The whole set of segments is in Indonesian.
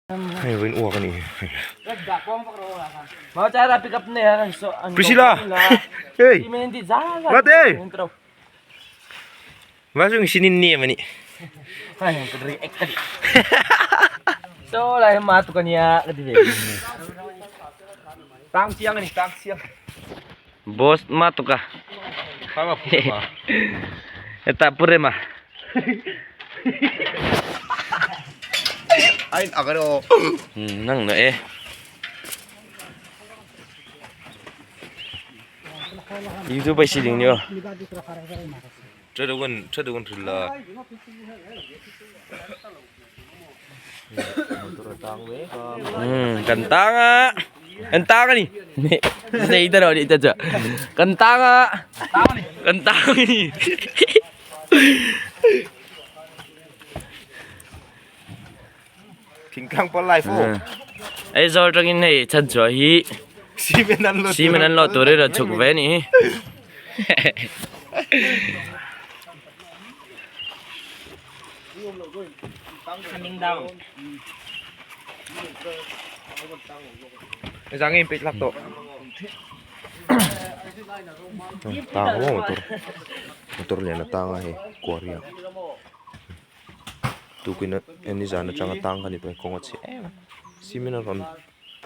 Ay, win uwa ka ni. Mau cara pick up na yan. So, Priscilla! Hey! Hindi zaga. Mate! Masuk sini ni mani. Ay, react tadi. So, lah yang matu kan ya kadi. Tang siang ni, tang siang. Bos matu ka. Apa pura? Eta pure mah. Ain agaro. Nang na eh. Itu ba siling niyo. Cedogon rila. Kentanga. Kentanga nih. Nih itu loh, itu aja. Kentanga. Kentang nih. Kingkang polai fo. Ai zol trangin nei chan chua hi. Simenan lo tore ra chuk ve ni. Jangan impit lak to. Tang mo motor. Motor lian na tanga he Korea. Tukina ini jana changa tang kan itu kongot si simenan ron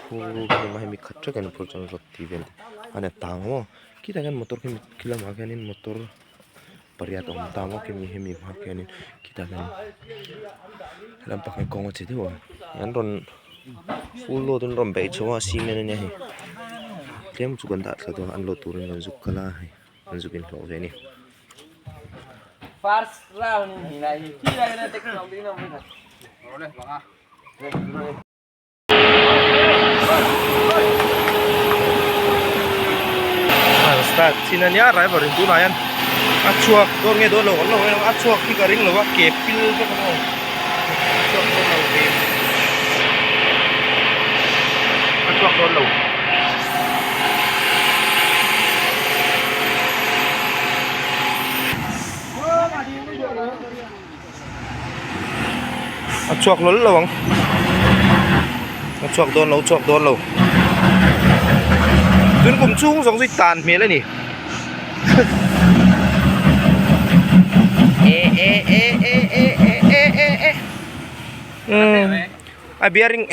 full mahemi khatra kan projang roti ben ane tang mo kita kan motor kami kila maganin motor pariat om tang mo kami hemi maganin kita kan lampak kan kongot si tu kan ron full lo tu ron bei chwa simenan ya he kem sukan tak satu an lo turun kan zukala he an zukin lo ni First round ini lagi. Kira kena teknologi ni nampak. Boleh bang. Start sinanya rai baru itu nayan acuak dorongnya dulu kalau yang acuak di garing loh kepil ke kamu acuak dulu acuak dulu bang acuak dulu Tuyên cùng chung giống dịch tàn mía lên nhỉ. Ai biaring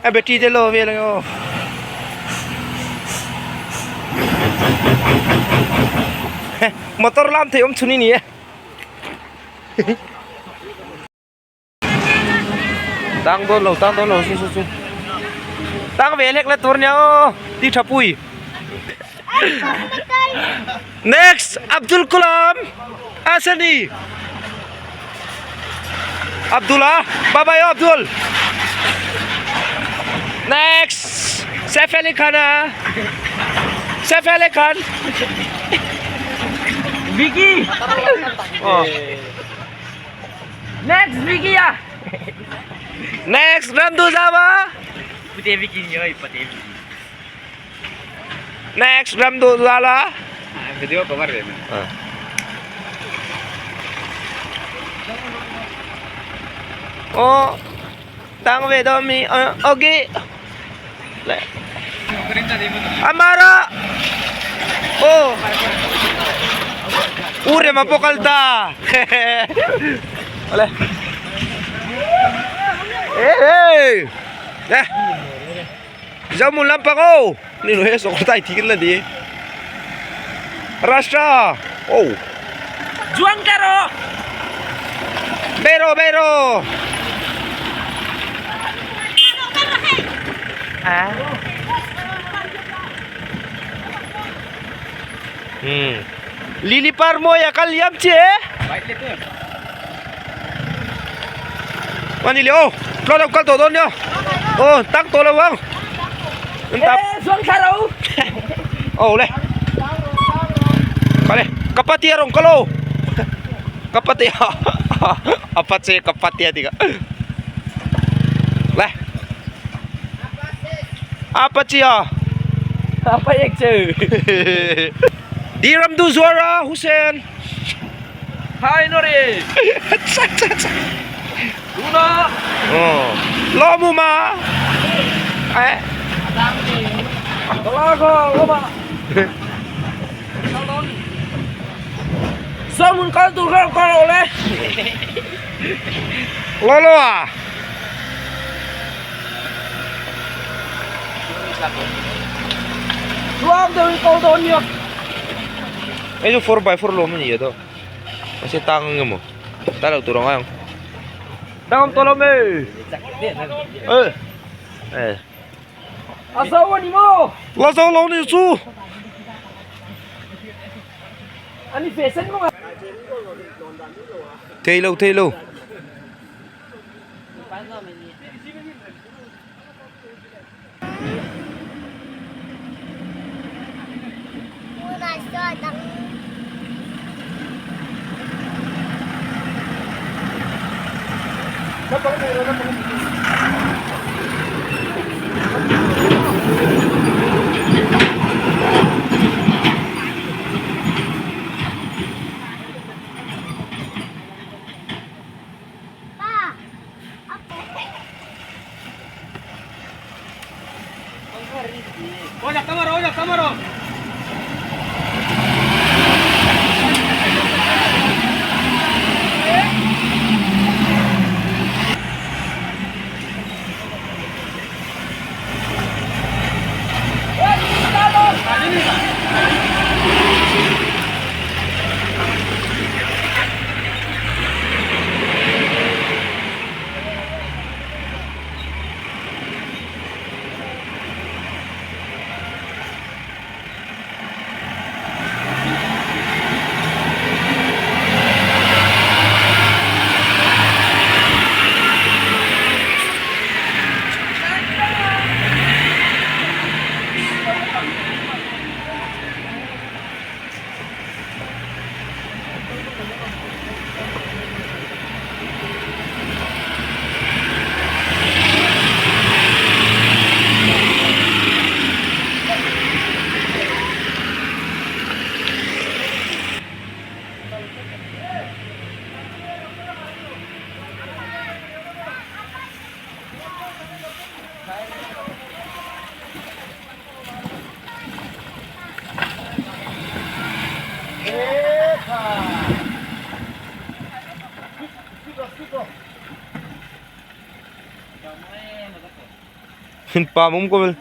ai beti de lo về rồi. Motor lam thấy ông chuni nhỉ. Tang đôn lầu su. Tang về lek là tour nhau đi thapui. Next, Abdul Kalam Asani. Abdullah, bye bye Abdul. Next, Saif Ali Khan. Saif Ali Khan. Vicky. Oh. Next Vicky ya. Next, Ramdu Zama. Putih Vicky ni, oi putih Vicky. Next, Ramdu Zala. Video cover deh. Oh, tang về đâu mi? Ok. Amara. Oh. Ure mapokalta. Oleh. Hey. Nè. Giao một lâm ako. Ni lo heso ko tai tikin la di. Rashtra. Oh. Juang karo. Bero. Ah. Lili parmo ya kaliam che. Baik le tu. Mani le oh. Lo kal to don yo. Oh, tak to la bang. Entap. Juang karo. Oh, le. Kale, kapatia rong kalau. Kapatia. Apa sih kapatia tiga? Le. Apa sih ya? Apa yang cuy? Diram du Zuara Hussein. Hai Nuri. Luna. Oh. Lo mu ma. Eh. Talaga, ba? Samun kaltur ka oleh. Lolo ah. Luang dari kalturnya. Itu 4x4 lo men iya to. Masih tangan mo. Talag turang ayong. Dalam tolong eh. Eh. Asawa ni mo. Lazo lo ni su. Ani fashion mo. Taylor Taylor. Ojak kamaro. Pamum ko mel.